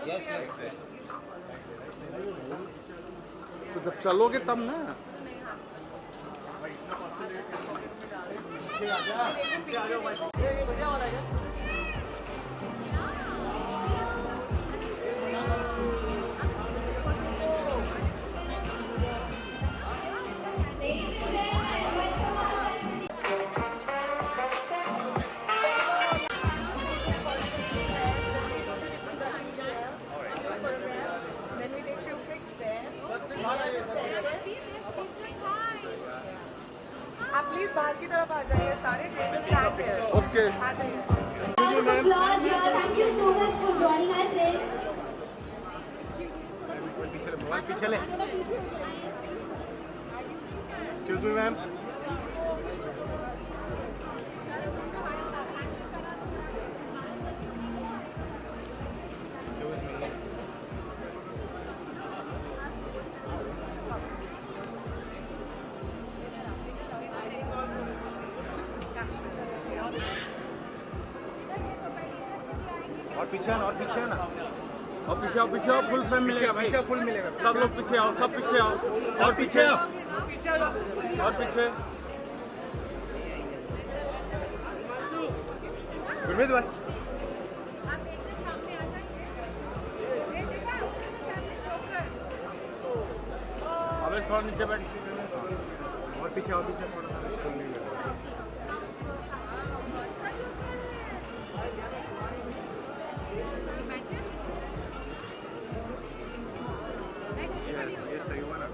तो जब चलोगे तब ना। आप प्लीज बाहर की तरफ आ जाइए, सारे ट्रेनर्स ओके। आ जाइए। Applause here. Thank you so much for joining us in. Excuse me, ma'am. और पीछे आना, और पीछे आना, और पीछे आओ, पीछे आओ, फुल फ्रेम मिलेगा भाई। पीछे फुल मिलेगा। सब लोग पीछे आओ, सब पीछे आओ, और पीछे आओ, और पीछे। गुरमीत भाई, अबे थोड़ा नीचे बैठ। और पीछे, और पीछे थोड़ा सा फुल नहीं मिलेगा। ये सही हुआ ना।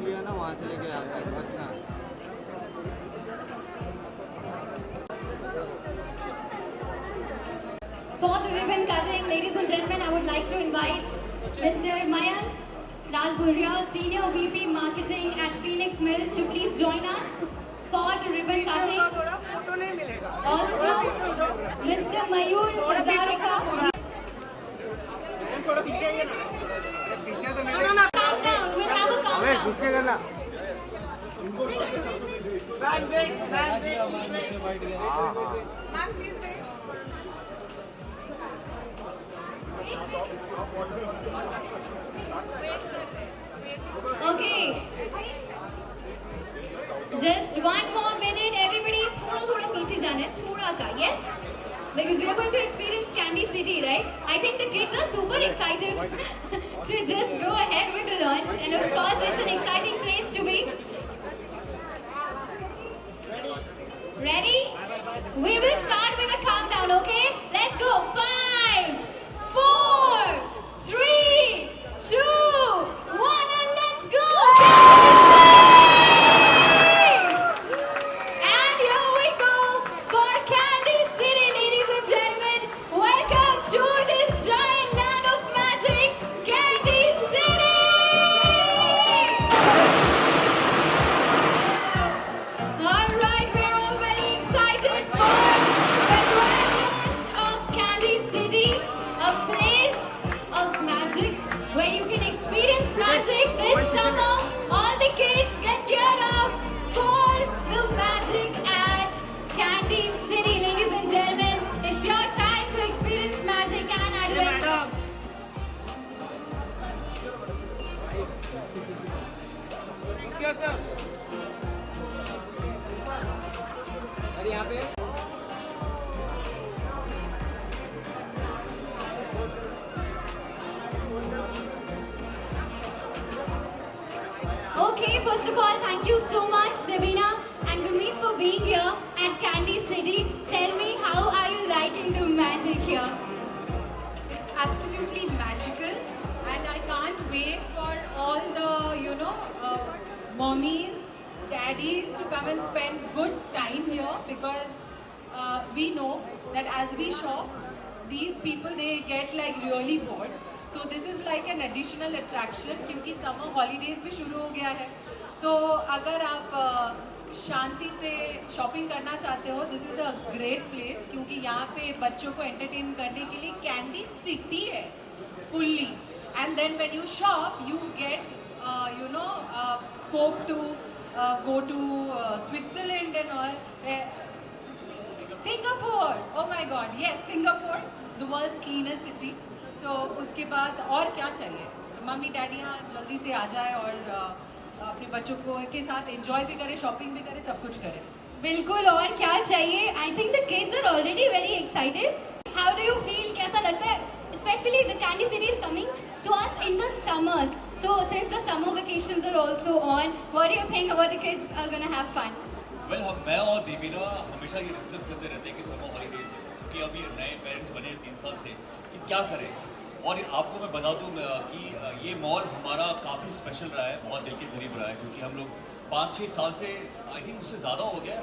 लिया ना वहाँ से लेके आया बस ना। For the ribbon cutting, ladies and gentlemen, I would like to invite Mr. Mayank Lalpuria, Senior VP Marketing at Phoenix Mills, to please join us for the ribbon cutting. थोड़ा फोटो नहीं मिलेगा। Also, Mr. Mayur Hazarika. Countdown, we'll have a countdown. पीछे करना। Ma'am please wait. Okay. Just one more minute, everybody. थोड़ा पीछे जाना है, थोड़ा सा. Yes? Because we are going to experience Candy City, right? I think the kids are super excited to just go ahead with the launch. And of course, it's an exciting place to be. Ready? We will start with a countdown, okay? Let's go. 5, 4, 3, 2, 1, and let's go! And here we go for Candy City, ladies and gentlemen. Welcome to this giant land of magic, Candy City! Alright, we're all very excited for the grand launch of Candy City, a place of magic where you can experience magic this summer. All the kids get geared up for the magic at Candy City, ladies and gentlemen. It's your time to experience magic and adventure. अरे यहाँ पे Okay, first of all, thank you so much, Devina and Gurmeet, for being here at Candy City. Tell me, how are you liking the magic here? It's absolutely magical, and I can't wait for all the, mommies, daddies to come and spend good time here, because we know that as we shop, these people, they get like really bored. So this is like an additional attraction क्योंकि summer holidays भी शुरू हो गया है। तो अगर आप शांति से शॉपिंग करना चाहते हो, this is a great place क्योंकि यहाँ पे बच्चों को एंटरटेन करने के लिए कैंडी सिटी है fully. And then when you shop you get scope to go to Switzerland and all. Singapore, oh my God, yes, Singapore, the world's cleanest city. तो उसके बाद और क्या चाहिए? मम्मी डैडी यहाँ जल्दी से आ जाए और अपने बच्चों को के साथ एंजॉय भी करें, शॉपिंग भी करें, सब कुछ करें। बिल्कुल, और क्या चाहिए? I think the kids are already very excited. How do you feel? कैसा लगता है? Especially the Candy City is coming to us in the summers. So since the summer vacations are also on, what do you think about the kids are gonna have fun? Well मैं और देवीना हमेशा ये discuss करते रहते हैं कि summer holidays क्योंकि अभी नए पेरेंट्स बने 3 साल से कि क्या करें। और आपको मैं बता दूं कि ये मॉल हमारा काफ़ी स्पेशल रहा है, बहुत दिल के करीब रहा है क्योंकि हम लोग 5-6 साल से आई थिंक उससे ज़्यादा हो गया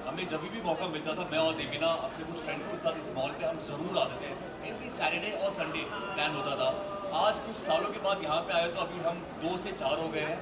हमें जब भी मौका मिलता था मैं और देवीना अपने कुछ फ्रेंड्स के साथ इस मॉल पे हम ज़रूर आते थे। एवरी सैटरडे और संडे प्लान होता था। आज कुछ सालों के बाद यहाँ पे आए तो अभी हम 2 से 4 हो गए हैं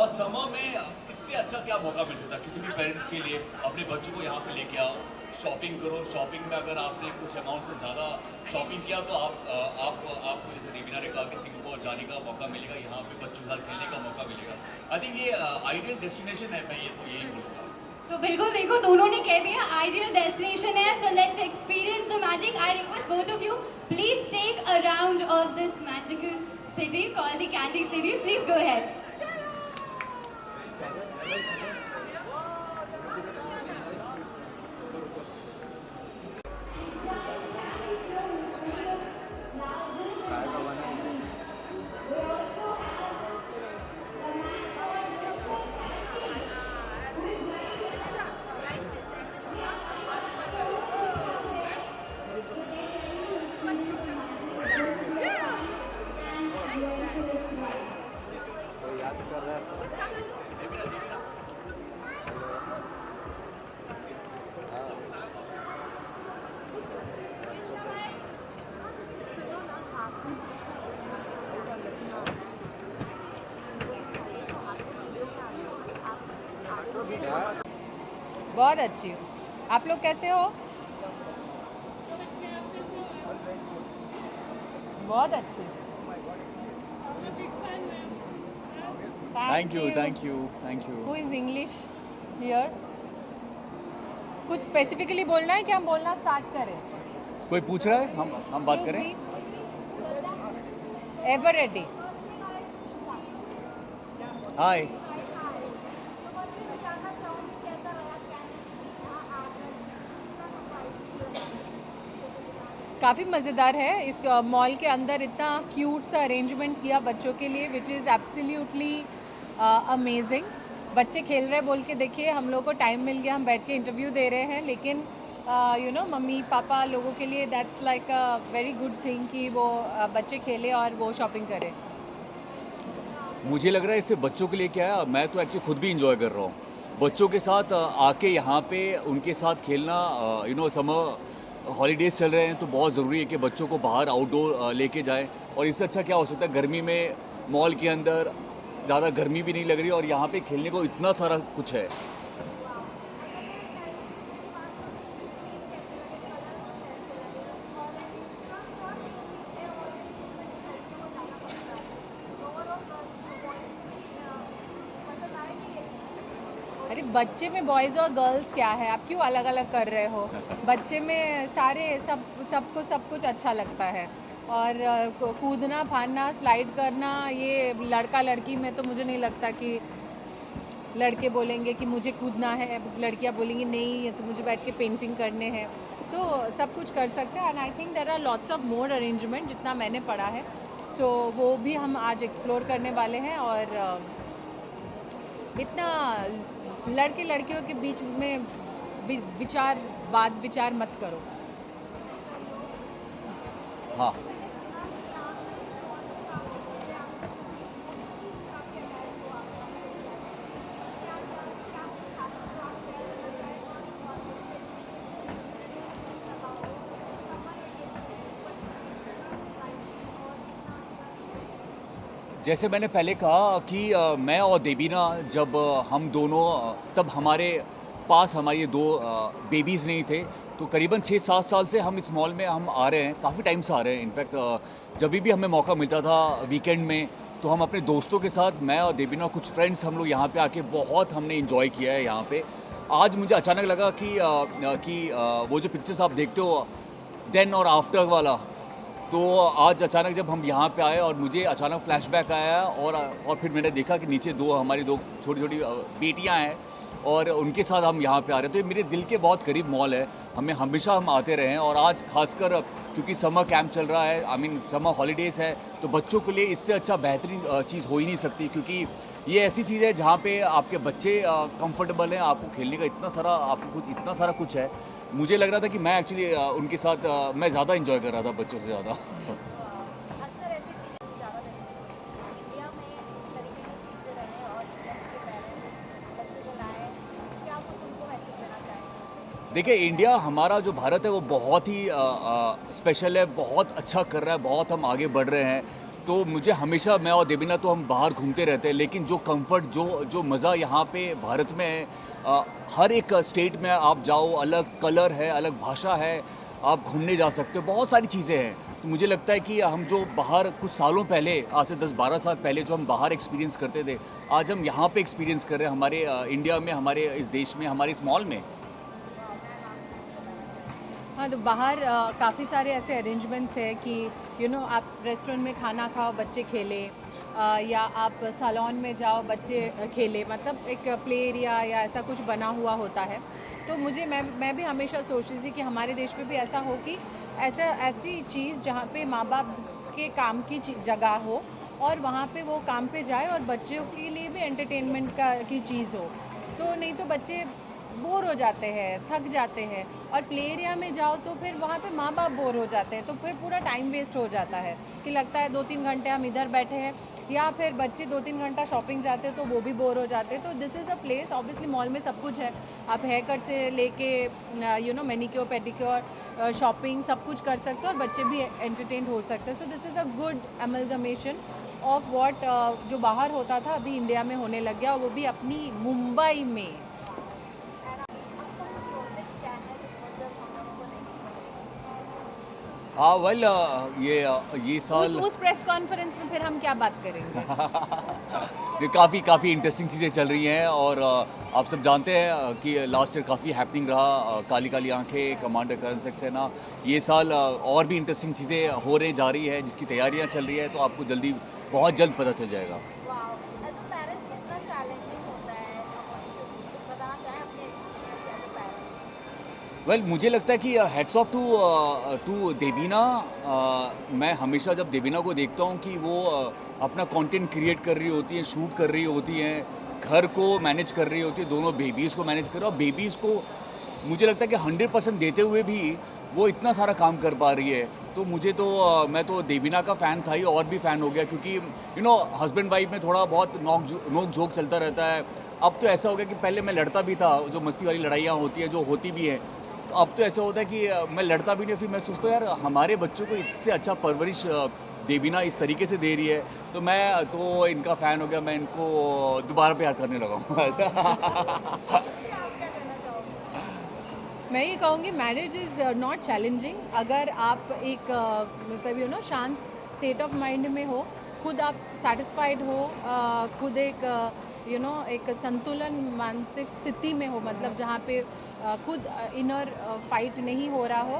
और समर में इससे अच्छा क्या मौका मिल सकता है किसी भी पेरेंट्स के लिए। अपने बच्चों को यहाँ पे लेके आओ, शॉपिंग करो। शॉपिंग में अगर आपने कुछ अमाउंट से ज़्यादा शॉपिंग किया तो आपको जैसे देवीना ने कहा कि सिंगापुर जाने का मौका मिलेगा, यहाँ पे बच्चों के साथ खेलने का मौका मिलेगा। आई थिंक ये आइडियल डेस्टिनेशन है, मैं ये तो यही बोलूँगा। तो बिल्कुल देखो, दोनों ने कह दिया आइडियल डेस्टिनेशन है। So let's experience the magic. I request both of you please take a round of this magical city called the candy city. Please go ahead. बहुत अच्छी हो। आप लोग कैसे हो? बहुत अच्छी। Thank you. Who is English here? कुछ स्पेसिफिकली बोलना है कि हम बोलना स्टार्ट करें? कोई पूछ रहा है, हम बात करें। Ever ready. हाय। काफ़ी मज़ेदार है। इस मॉल के अंदर इतना क्यूट सा अरेंजमेंट किया बच्चों के लिए विच इज़ एब्सोल्युटली अमेजिंग। बच्चे खेल रहे बोल के देखिए, हम लोग को टाइम मिल गया, हम बैठ के इंटरव्यू दे रहे हैं, लेकिन मम्मी पापा लोगों के लिए that's like a very good thing कि वो बच्चे खेले और वो शॉपिंग करें। मुझे लग रहा है इससे बच्चों के लिए क्या है, मैं तो एक्चुअली खुद भी इंजॉय कर रहा हूँ बच्चों के साथ आके यहाँ पे उनके साथ खेलना। समर हॉलीडेज़ चल रहे हैं तो बहुत ज़रूरी है कि बच्चों को बाहर आउटडोर लेके जाएं। और इससे अच्छा क्या हो सकता है, गर्मी में मॉल के अंदर ज़्यादा गर्मी भी नहीं लग रही और यहाँ पे खेलने को इतना सारा कुछ है। अरे बच्चे में बॉयज़ और गर्ल्स क्या है, आप क्यों अलग अलग कर रहे हो? बच्चे में सारे सबको सब कुछ अच्छा लगता है। और कूदना फानना स्लाइड करना, ये लड़का लड़की में तो मुझे नहीं लगता कि लड़के बोलेंगे कि मुझे कूदना है, लड़कियां बोलेंगी नहीं ये तो मुझे बैठ के पेंटिंग करने हैं। तो सब कुछ कर सकते हैं। And I think there are lots of more arrangement जितना मैंने पढ़ा है। सो वो भी हम आज एक्सप्लोर करने वाले हैं। और इतना लड़के लड़कियों के बीच में विचार मत करो। हाँ, जैसे मैंने पहले कहा कि मैं और देबीना जब हम दोनों तब हमारे पास हमारे ये दो बेबीज़ नहीं थे, तो करीबन 6-7 साल से हम इस मॉल में हम आ रहे हैं, काफ़ी टाइम से आ रहे हैं। इनफैक्ट जब भी हमें मौका मिलता था वीकेंड में, तो हम अपने दोस्तों के साथ, मैं और देबीना, कुछ फ्रेंड्स, हम लोग यहाँ पे आके बहुत हमने इन्जॉय किया है यहाँ पे। आज मुझे अचानक लगा कि वो जो पिक्चर्स आप देखते हो देन और आफ्टर वाला, तो आज अचानक जब हम यहाँ पे आए और मुझे अचानक फ्लैशबैक आया और फिर मैंने देखा कि नीचे हमारी दो छोटी छोटी बेटियाँ हैं और उनके साथ हम यहाँ पे आ रहे हैं। तो ये मेरे दिल के बहुत करीब मॉल है, हमें हमेशा हम आते रहे हैं। और आज खासकर क्योंकि समर कैंप चल रहा है, आई मीन समर हॉलीडेज़ है, तो बच्चों के लिए इससे अच्छा बेहतरीन चीज़ हो ही नहीं सकती, क्योंकि ये ऐसी चीज़ है जहाँ पे आपके बच्चे कंफर्टेबल हैं, आपको खेलने का इतना सारा कुछ है। मुझे लग रहा था कि मैं एक्चुअली उनके साथ मैं ज़्यादा इंजॉय कर रहा था बच्चों से ज़्यादा। अक्सर ऐसी चीज़ें ज़्यादा इंडिया में इस तरीके की चीज़ें रहे और इंडिया के पेरेंट्स बच्चे को लाए, क्या कुछ उनको मैसेज देना चाहेंगे? देखिए, इंडिया हमारा जो भारत है वो बहुत ही स्पेशल है, बहुत अच्छा कर रहा है, बहुत हम आगे बढ़ रहे हैं। तो मुझे हमेशा, मैं और देबीना तो हम बाहर घूमते रहते हैं, लेकिन जो कंफर्ट, जो मज़ा यहाँ पे भारत में है, हर एक स्टेट में आप जाओ, अलग कलर है, अलग भाषा है, आप घूमने जा सकते हो, बहुत सारी चीज़ें हैं। तो मुझे लगता है कि हम जो बाहर कुछ सालों पहले, आज से 10-12 साल पहले जो हम बाहर एक्सपीरियंस करते थे, आज हम यहाँ पे एक्सपीरियंस कर रहे हैं, हमारे इंडिया में, हमारे इस देश में, हमारे इस मॉल में। हाँ, तो बाहर काफ़ी सारे ऐसे अरेंजमेंट्स है कि आप रेस्टोरेंट में खाना खाओ, बच्चे खेले, या आप सैलून में जाओ, बच्चे खेले, मतलब एक प्ले एरिया या ऐसा कुछ बना हुआ होता है। तो मैं भी हमेशा सोचती थी कि हमारे देश में भी ऐसा हो कि ऐसी चीज़ जहाँ पे माँ बाप के काम की जगह हो और वहाँ पे वो काम पे जाए और बच्चों के लिए भी एंटरटेनमेंट की चीज़ हो। तो नहीं तो बच्चे बोर हो जाते हैं, थक जाते हैं, और प्ले एरिया में जाओ तो फिर वहाँ पे माँ बाप बोर हो जाते हैं, तो फिर पूरा टाइम वेस्ट हो जाता है कि लगता है 2-3 घंटे हम इधर बैठे हैं, या फिर बच्चे 2-3 घंटा शॉपिंग जाते हैं तो वो भी बोर हो जाते हैं। तो this is a place, obviously mall में सब कुछ है, आप हेयर कट से लेके मैनिक्योर पेडिक्योर, शॉपिंग, सब कुछ कर सकते हो और बच्चे भी एंटरटेन हो सकते हैं। So this is a good amalgamation of what जो बाहर होता था अभी इंडिया में होने लग गया, और वो भी अपनी मुंबई में। हाँ, वेल, ये साल उस प्रेस कॉन्फ्रेंस में फिर हम क्या बात करेंगे? ये काफ़ी इंटरेस्टिंग चीज़ें चल रही हैं, और आप सब जानते हैं कि लास्ट ईयर काफ़ी हैपनिंग रहा, काली काली आंखें, कमांडर करण सक्सेना। ये साल और भी इंटरेस्टिंग चीज़ें हो रही जा रही है, जिसकी तैयारियां चल रही है, तो आपको बहुत जल्द पता चल जाएगा। एज अ पेरेंट्स कितना चैलेंजिंग होता है, बताना चाहें अपने experience as a parents? Well, मुझे लगता है कि हेड्स ऑफ टू देबीना। मैं हमेशा जब देबीना को देखता हूँ कि वो अपना कंटेंट क्रिएट कर रही होती है, शूट कर रही होती हैं, घर को मैनेज कर रही होती है, दोनों बेबीज़ को मैनेज कर रही है, और बेबीज़ को मुझे लगता है कि 100% देते हुए भी वो इतना सारा काम कर पा रही है। तो मैं तो देबीना का फ़ैन था ही, और भी फ़ैन हो गया, क्योंकि हस्बैंड वाइफ में थोड़ा बहुत नोक झोंक चलता रहता है। अब तो ऐसा हो गया कि पहले मैं लड़ता भी था, जो मस्ती वाली लड़ाइयाँ होती हैं, जो होती भी हैं, तो अब तो ऐसा होता है कि मैं लड़ता भी नहीं, फिर मैं सोचता हूँ यार, हमारे बच्चों को इससे अच्छा परवरिश देबीना इस तरीके से दे रही है, तो मैं तो इनका फ़ैन हो गया, मैं इनको दोबारा प्यार करने लगा हूँ। मैं ये कहूँगी, मैरिज इज़ नॉट चैलेंजिंग अगर आप एक मतलब शांत स्टेट ऑफ माइंड में हो, खुद आप सेटिस्फाइड हो, खुद एक एक संतुलन मानसिक स्थिति में हो, मतलब जहाँ पे खुद इनर फाइट नहीं हो रहा हो,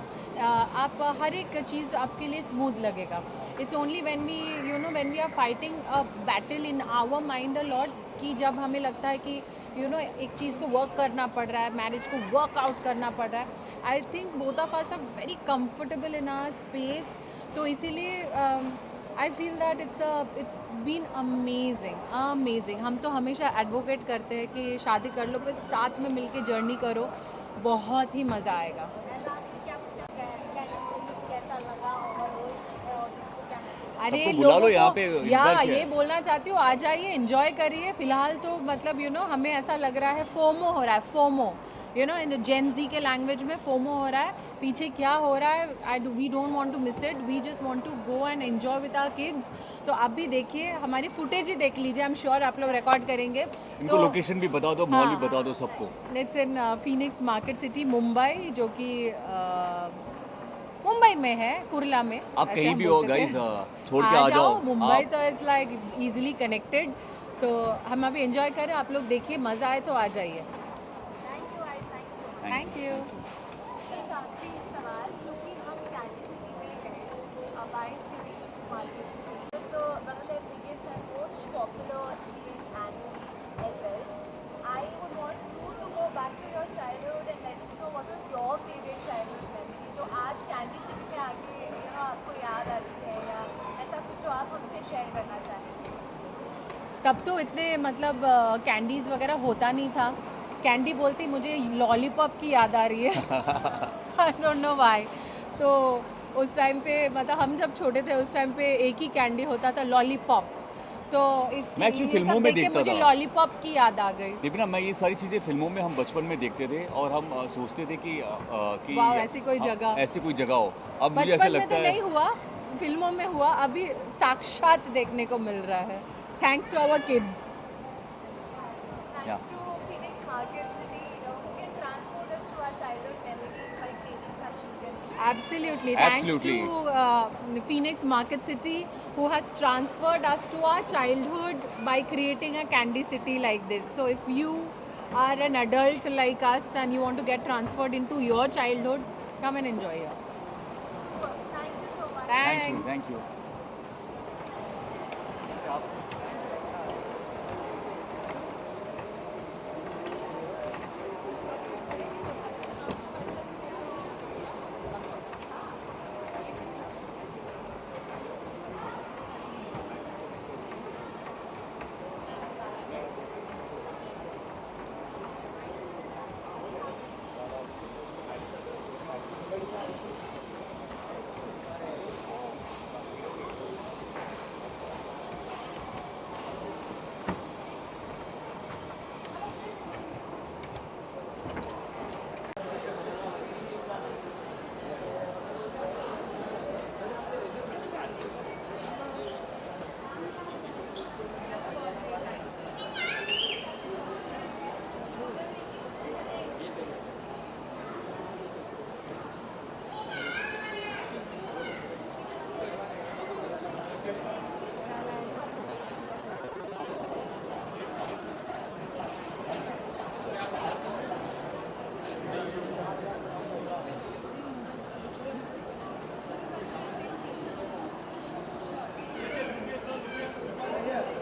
आप हर एक चीज़ आपके लिए स्मूथ लगेगा। It's only when we are fighting a battle in our mind a lot, कि जब हमें लगता है कि एक चीज़ को वर्क करना पड़ रहा है, मैरिज को वर्क आउट करना पड़ रहा है। I think both of us are very comfortable in our space, तो इसीलिए I feel that it's been amazing. हम तो हमेशा एडवोकेट करते हैं कि शादी कर लो, फिर साथ में मिलके जर्नी करो, बहुत ही मज़ा आएगा। अरे सबको बुला लो लोगों यहाँ को पे, इंतज़ार क्या ये है? बोलना चाहती हूँ, आ जाइए, एंजॉय करिए। फ़िलहाल तो मतलब हमें ऐसा लग रहा है, फोमो हो रहा है, फोमो यू नो इन जेन जी के लैंग्वेज में फोमो हो रहा है, पीछे क्या हो रहा है, we don't want to miss it, we just want to go and enjoy with our kids. तो आप भी देखिए, हमारी फुटेज ही देख लीजिए, आई एम श्योर आप लोग रिकॉर्ड करेंगे। इनको लोकेशन भी बता दो, मॉल भी बता दो सबको। It's in Phoenix market city Mumbai, जो कि मुंबई में है, कुर्ला में। आप ऐसे कहीं हम भी हो बोलते थे। गाइस, छोड़ के आ जाओ मुंबई आप। तो इट्स लाइक इजीली कनेक्टेड। तो हम अभी एंजॉय करें, आप लोग देखिए, मज़ा आए तो आ जाइए। Thank you guys, thank you. Thank you. एक आखिरी सवाल, क्योंकि हम कैंडी सिटी में हैं, बाय फिनिक्स मार्केट सिटी, तो one of the biggest and most popular anime as well. I would want you to go back to your childhood and let us know what was your favourite childhood memory जो आज candy city में आके आपको याद आती है, या ऐसा कुछ जो आप हमसे शेयर करना चाहें। तब तो इतने मतलब कैंडीज़ वगैरह होता नहीं था। कैंडी बोलती मुझे लॉलीपॉप की याद आ रही है। I don't know why. तो उस टाइम पे मतलब हम जब छोटे थे उस टाइम पे एक ही कैंडी होता था, लॉलीपॉप। तो मैं actually फिल्मों में देखता मुझे था। लॉलीपॉप की याद आ गई। दीपिना, मैं ये सारी चीज़ें फिल्मों में हम बचपन में देखते थे और हम सोचते थे कि वाह, ऐसी कोई जगह। ऐसी कोई जगह हो। अब मुझे ऐसा बचपन में लगता तो है नहीं हुआ, फिल्मों में हुआ, अभी साक्षात देखने को मिल रहा है, thanks to our kids. Yeah. Thanks to Phoenix Market City, who can transport us to our childhood memories by creating such events. Absolutely. Absolutely. Thanks to Phoenix Market City, who has transferred us to our childhood by creating a candy city like this. So if you are an adult like us and you want to get transferred into your childhood, come and enjoy it. Super. Thank you so much. Thank you, Thanks. Thank you.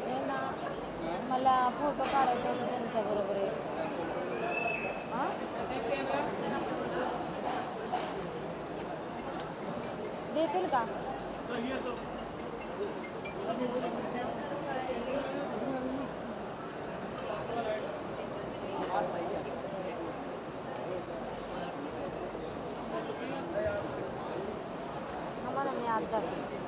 हे ना, मला photo काढायचा होता त्यांच्याबरोबर एक. हां, देतील का? आम्हाला मी आज जाते.